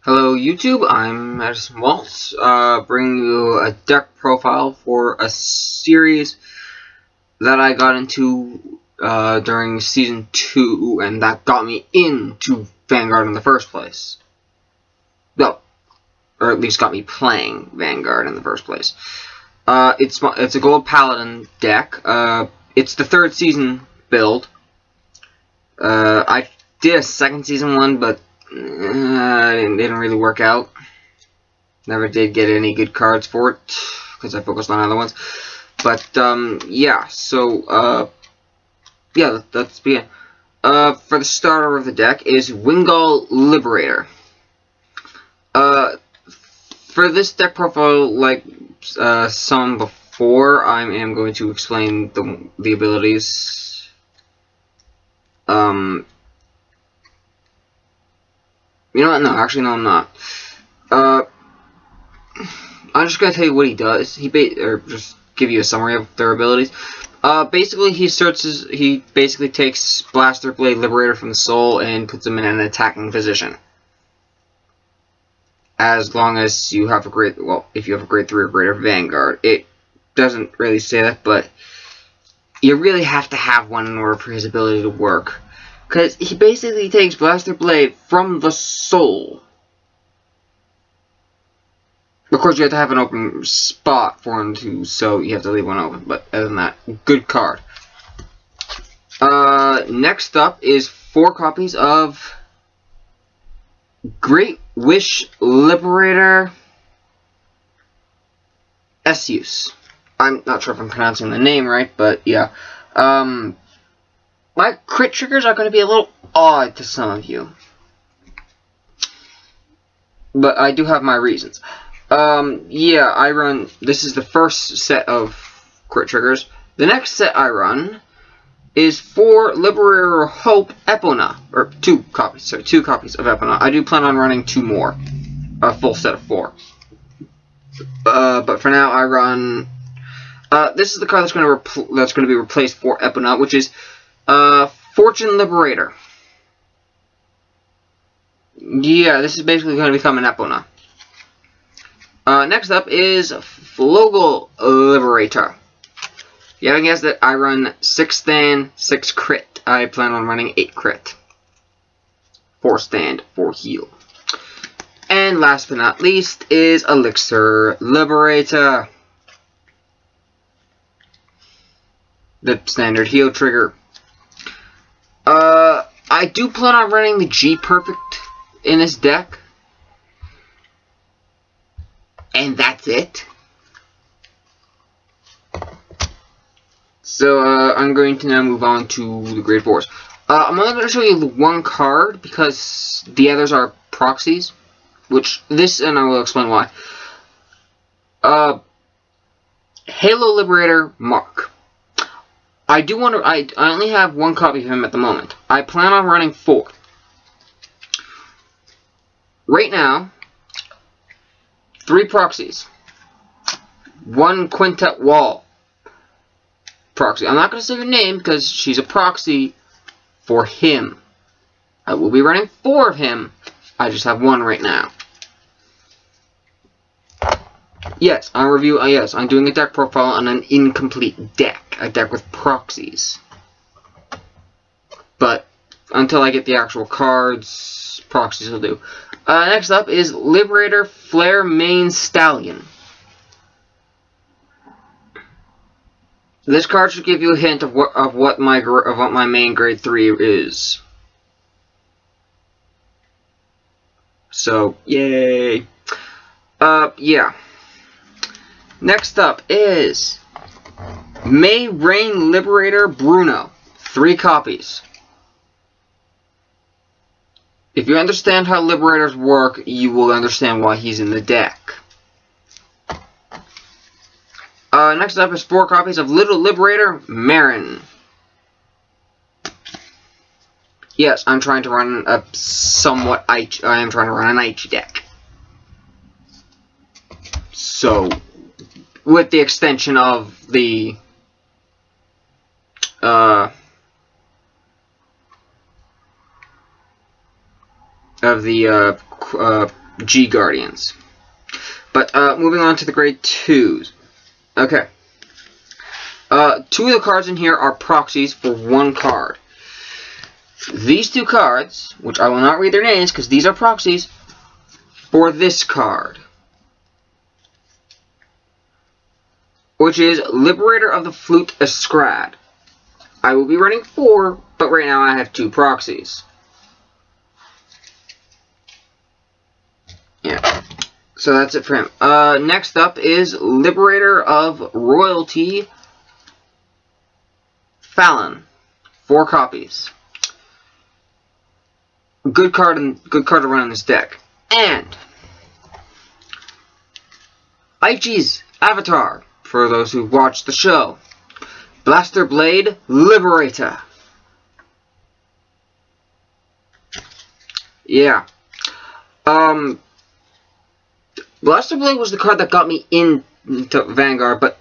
Hello YouTube, I'm Madison Waltz, bringing you a deck profile for a series that I got into during Season 2, and that got me into Vanguard in the first place. Well, or at least got me playing Vanguard in the first place. It's a Gold Paladin deck. It's the third season build. I did a second season one, but it didn't really work out. Never did get any good cards for it because I focused on other ones. But yeah, so yeah, let's begin. For the starter of the deck is Wingull Liberator. For this deck profile, like some before, I am going to explain the abilities. You know what? No, actually, no, I'm not. I'm just gonna tell you what he does. Or just give you a summary of their abilities. Basically, he basically takes Blaster Blade Liberator from the soul and puts him in an attacking position. As long as you have if you have a grade 3 or greater Vanguard. It doesn't really say that, but you really have to have one in order for his ability to work. Because he basically takes Blaster Blade from the soul. Of course, you have to have an open spot for him to, so you have to leave one open. But other than that, good card. Next up is 4 copies of Great Wish Liberator Esuse. I'm not sure if I'm pronouncing the name right, but yeah. My crit triggers are going to be a little odd to some of you. But I do have my reasons. Yeah, this is the first set of crit triggers. The next set I run is for Liberator Hope Epona. Or 2 copies of Epona. I do plan on running 2 more. A full set of 4. But for now I run... this is the card that's going to be replaced for Epona, which is Fortune Liberator. Yeah, this is basically going to become an Epona. Next up is Flogel Liberator. You haven't guessed it, I run 6 stand, 6 crit. I plan on running 8 crit. 4 stand, 4 heal. And last but not least is Elixir Liberator. The standard heal trigger. I do plan on running the G Perfect in this deck. And that's it. So, I'm going to now move on to the grade 4s. I'm only going to show you the 1 card because the others are proxies. And I will explain why. Halo Liberator Mark. I only have 1 copy of him at the moment. I plan on running 4. Right now, 3 proxies. 1 Quintet Wall proxy. I'm not going to say her name because she's a proxy for him. I will be running 4 of him. I just have 1 right now. Yes, I'm doing a deck profile on an incomplete deck. A deck with proxies. But until I get the actual cards, proxies will do. Next up is Liberator Flare Mane Stallion. This card should give you a hint of what my main grade 3 is. So, yay. Yeah. Next up is May Rain Liberator Bruno. 3 copies. If you understand how Liberators work, you will understand why he's in the deck. Next up is 4 copies of Little Liberator Marin. Yes, I'm trying to run a somewhat I am trying to run an Aichi deck. So, with the extension of the G Guardians. But moving on to the grade 2s. Okay. 2 of the cards in here are proxies for 1 card. These 2 cards, which I will not read their names because these are proxies, for this card, which is Liberator of the Flute Escrad. I will be running 4, but right now I have 2 proxies. Yeah. So that's it for him. Next up is Liberator of Royalty Fallon. 4 copies. Good card to run in this deck. And Aichi's Avatar, for those who watched the show. Blaster Blade Liberator. Yeah. Blaster Blade was the card that got me into Vanguard, but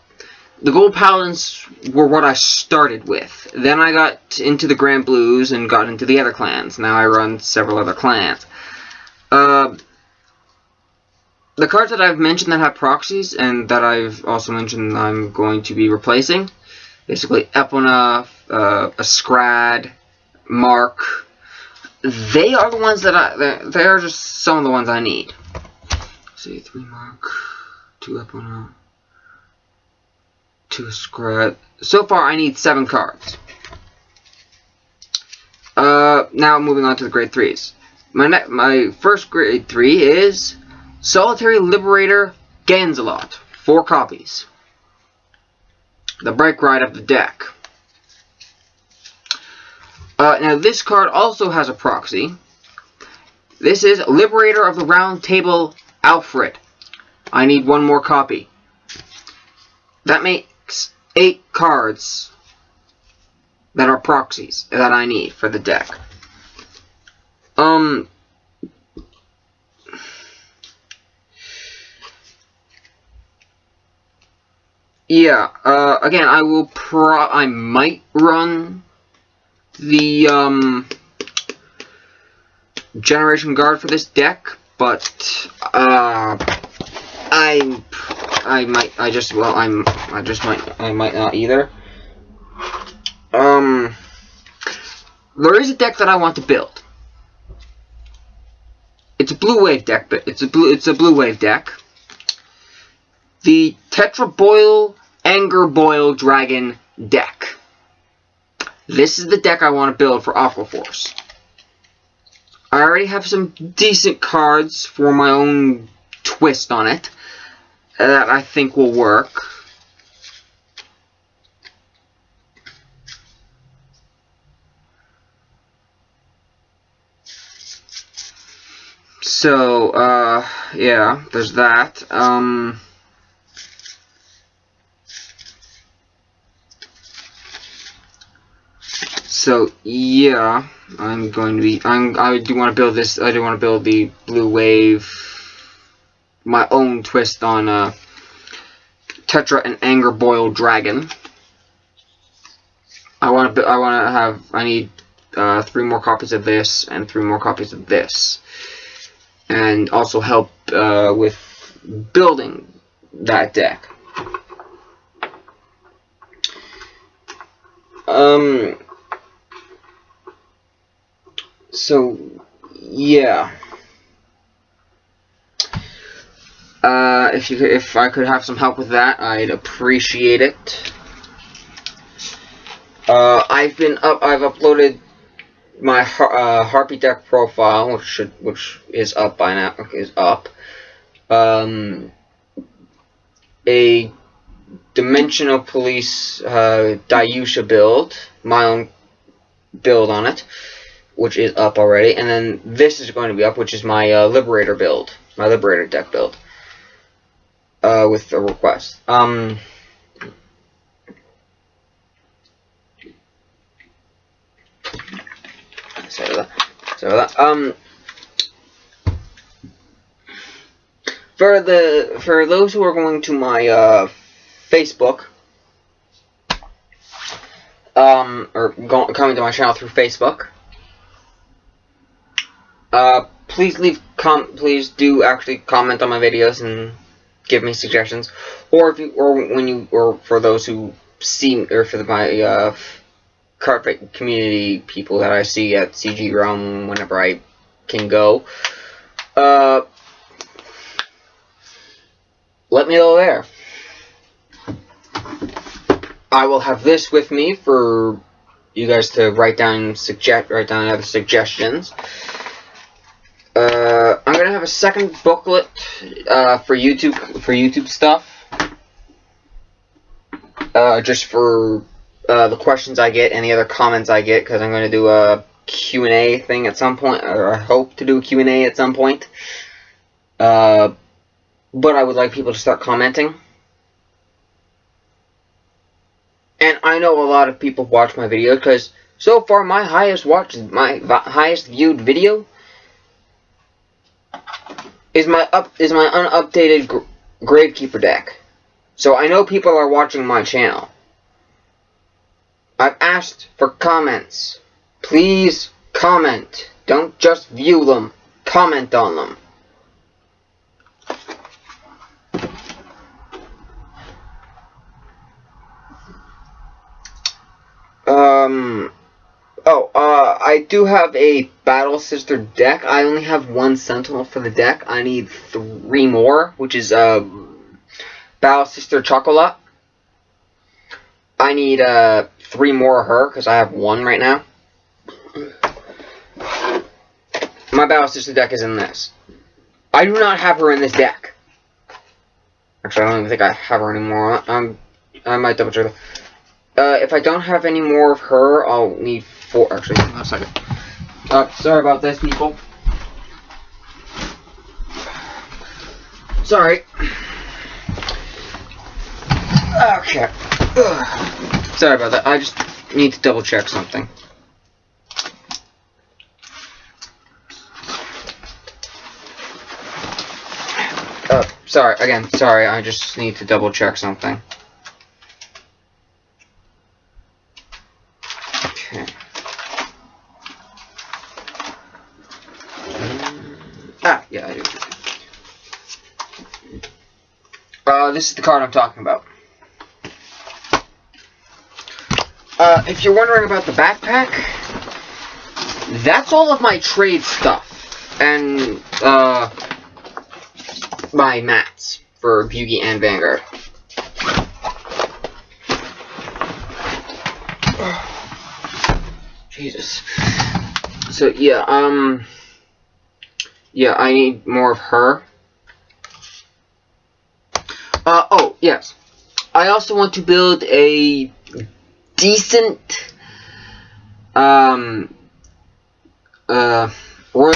the Gold Paladins were what I started with. Then I got into the Grand Blues and got into the other clans. Now I run several other clans. The cards that I've mentioned that have proxies, and that I've also mentioned I'm going to be replacing, basically Epona, Scrad, Mark, they are the ones that they are just some of the ones I need. Let's see, 3 Mark, 2 Epona, 2 Scrad. So far I need 7 cards. Now moving on to the grade 3s. My first grade 3 is Solitary Liberator Ganzelot. 4 copies. The break ride of the deck. Now this card also has a proxy. This is Liberator of the Round Table Alfred. I need 1 more copy. That makes 8 cards that are proxies that I need for the deck. Yeah, again, I might run the, Generation Guard for this deck, but, I might not either. There is a deck that I want to build. It's a blue wave deck, but it's a blue wave deck. The Tetra Boil Anger Boil Dragon deck. This is the deck I want to build for Aqua Force. I already have some decent cards for my own twist on it that I think will work. So, yeah, there's that. So, yeah, I do want to build this, I do want to build the Blue Wave, my own twist on, Tetra and Anger Boil Dragon. I need 3 more copies of this and 3 more copies of this. And also help, with building that deck. So, yeah. If I could have some help with that, I'd appreciate it. I've uploaded my Harpy deck profile, which is up by now. Is up. A Dimensional Police Dayusha build, my own build on it, which is up already, and then this is going to be up, which is my Liberator build, my Liberator deck build, with a request. For those who are going to my Facebook, or coming to my channel through Facebook, please leave please do actually comment on my videos and give me suggestions, or for those who see, or for my carpet community people that I see at CG Realm whenever I can go. Let me know there. I will have this with me for you guys to write down other suggestions. I'm gonna have a second booklet for YouTube stuff. Just for the questions I get, any other comments I get, because I'm gonna do a Q&A thing at some point, or I hope to do a Q&A at some point. But I would like people to start commenting. And I know a lot of people watch my videos, because so far my highest viewed video is my unupdated Gravekeeper deck. So I know people are watching my channel. I've asked for comments. Please comment. Don't just view them. Comment on them. I do have a Battle Sister deck. I only have one Sentinel for the deck. I need 3 more, which is Battle Sister Chocolat. I need 3 more of her, because I have 1 right now. My Battle Sister deck is in this. I do not have her in this deck. Actually, I don't even think I have her anymore. I might double check that. If I don't have any more of her, I'll need 4. Actually, hang on a second. Sorry about this, people. Sorry. Okay. Sorry about that. I just need to double check something. Sorry, again, sorry, I just need to double check something. Okay. Yeah, I do. This is the card I'm talking about. If you're wondering about the backpack, that's all of my trade stuff, and, my mats for Bugie and Vanguard. Jesus. So, yeah, yeah, I need more of her. Oh, yes. I also want to build a decent, Royal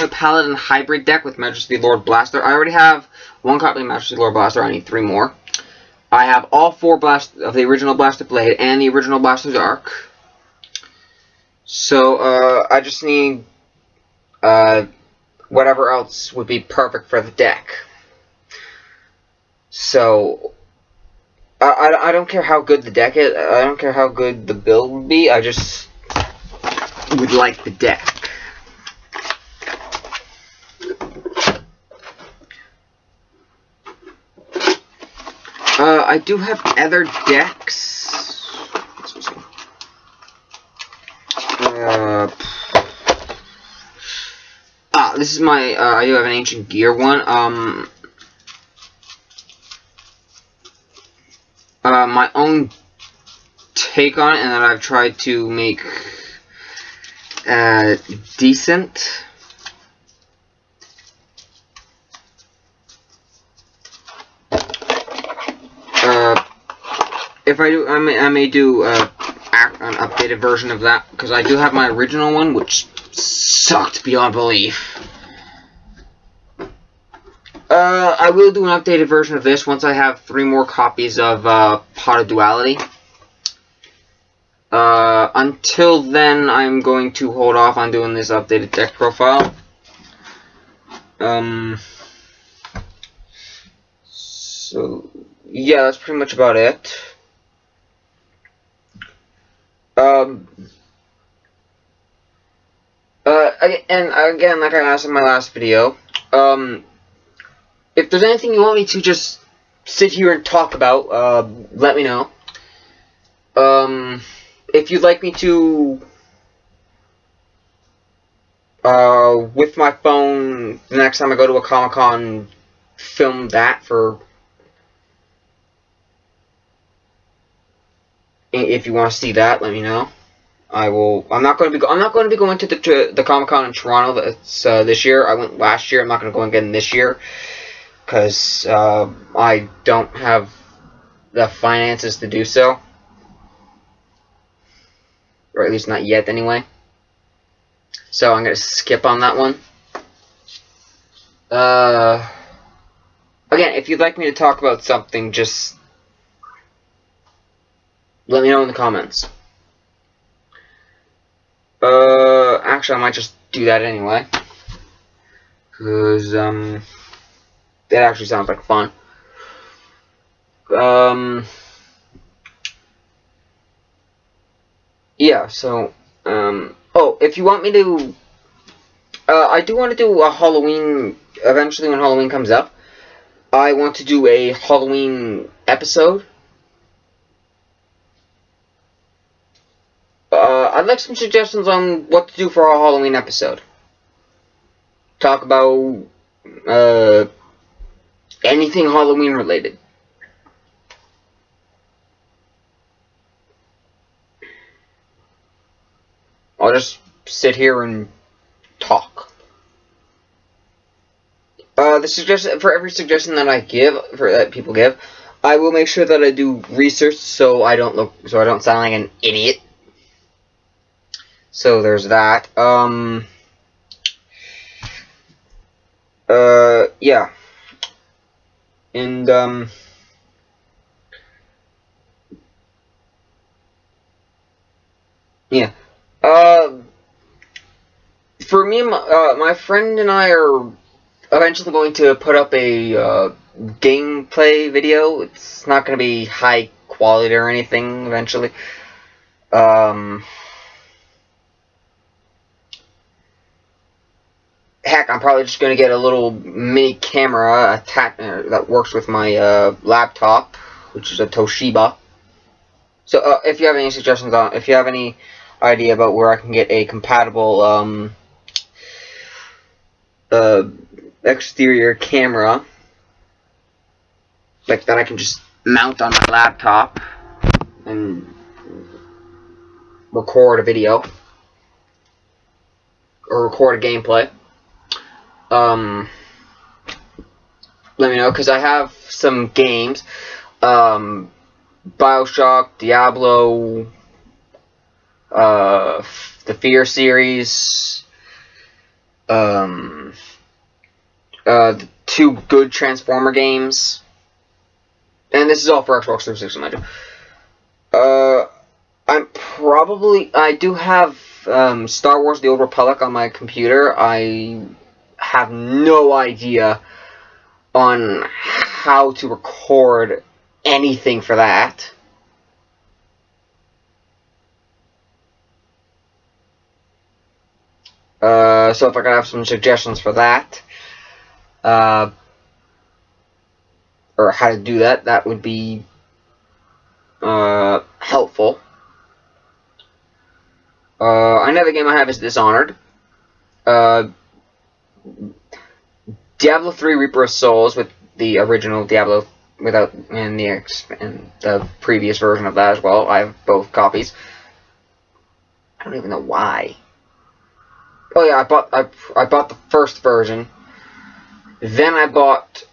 Paladin hybrid deck with Majesty Lord Blaster. I already have 1 copy of Majesty Lord Blaster. I need 3 more. I have all 4 of the original Blaster Blade and the original Blaster Dark. So, I just need, whatever else would be perfect for the deck. So, I don't care how good the deck is. I don't care how good the build would be. I just would like the deck. I do have other decks. This is my, I do have an Ancient Gear one. My own take on it, and that I've tried to make, decent. If I do, I may do an updated version of that, because I do have my original one, which sucked beyond belief. I will do an updated version of this once I have 3 more copies of Pot of Duality. Until then, I'm going to hold off on doing this updated deck profile. So, yeah, that's pretty much about it. And again, like I asked in my last video, If there's anything you want me to just sit here and talk about, let me know. If you'd like me to, with my phone, the next time I go to a Comic-Con, film that for, if you want to see that, let me know. I will. I'm not going to be going to the Comic-Con in Toronto. That's this year. I went last year. I'm not going to go again this year because I don't have the finances to do so, or at least not yet, anyway. So I'm going to skip on that one. Again, if you'd like me to talk about something, just let me know in the comments. Actually, I might just do that anyway, because, that actually sounds like fun. Yeah, so, oh, if you want me to, I do want to do a Halloween, eventually when Halloween comes up, I want to do a Halloween episode. I'd like some suggestions on what to do for a Halloween episode. Talk about, anything Halloween related. I'll just sit here and talk. The suggestion, for every suggestion that I give, that people give, I will make sure that I do research so I don't sound like an idiot. So there's that. Yeah. And, yeah. For me, my friend and I are eventually going to put up a, gameplay video. It's not going to be high quality or anything, eventually. Heck, I'm probably just going to get a little mini camera that works with my laptop, which is a Toshiba. So, if you have any suggestions if you have any idea about where I can get a compatible exterior camera, like that I can just mount on my laptop and record a video or record a gameplay. Let me know, because I have some games, BioShock, Diablo, the Fear series, the 2 good Transformer games, and this is all for Xbox 360, mind you. I do have, Star Wars The Old Republic on my computer. I have no idea on how to record anything for that. So if I could have some suggestions for that, or how to do that, that would be helpful. Another game I have is Dishonored. Diablo 3 Reaper of Souls with the original Diablo and the previous version of that as well. I have both copies. I don't even know why. Oh yeah, I bought the first version. Then I bought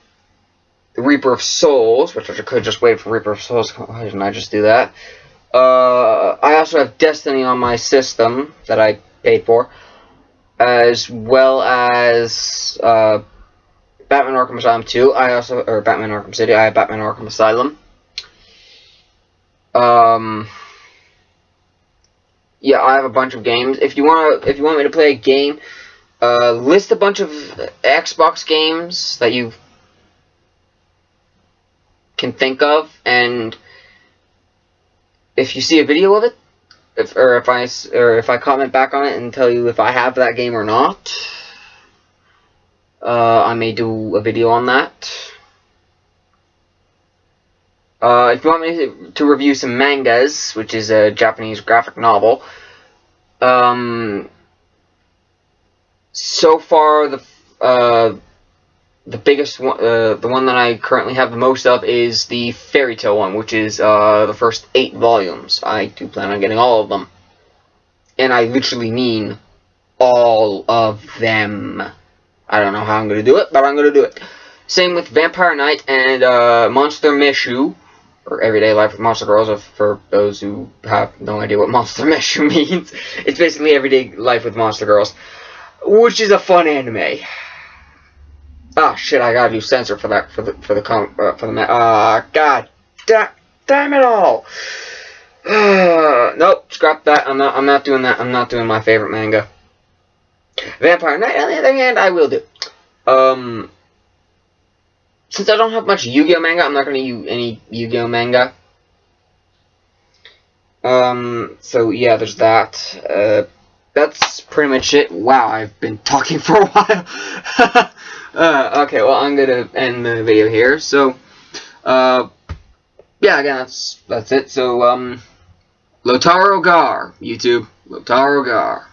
the Reaper of Souls, which I could just wait for Reaper of Souls. Why didn't I just do that? I also have Destiny on my system that I paid for, as well as Batman Arkham Asylum 2. Batman Arkham City. I have Batman Arkham Asylum. Yeah, I have a bunch of games. If you want me to play a game, list a bunch of Xbox games that you can think of, and if you see a video of it, if I comment back on it and tell you if I have that game or not, I may do a video on that. If you want me to review some mangas, which is a Japanese graphic novel, so far the biggest one, the one that I currently have the most of is the Fairy Tale one, which is the first 8 volumes. I do plan on getting all of them, and I literally mean all of them. I don't know how I'm gonna do it, but I'm gonna do it. Same with Vampire Knight and Monster Meshu, or Everyday Life with Monster Girls, for those who have no idea what Monster Meshu means. It's basically Everyday Life with Monster Girls, which is a fun anime. Ah, shit! I gotta do censor for that god damn it all! Nope, scrap that. I'm not doing that. I'm not doing my favorite manga. Vampire Knight, on the other hand, I will do. Since I don't have much Yu-Gi-Oh manga, I'm not gonna use any Yu-Gi-Oh manga. So yeah, there's that. That's pretty much it. Wow, I've been talking for a while. Okay, well, I'm gonna end the video here. So, yeah, again, that's it. So, Lotaro Gar, YouTube, Lotaro Gar.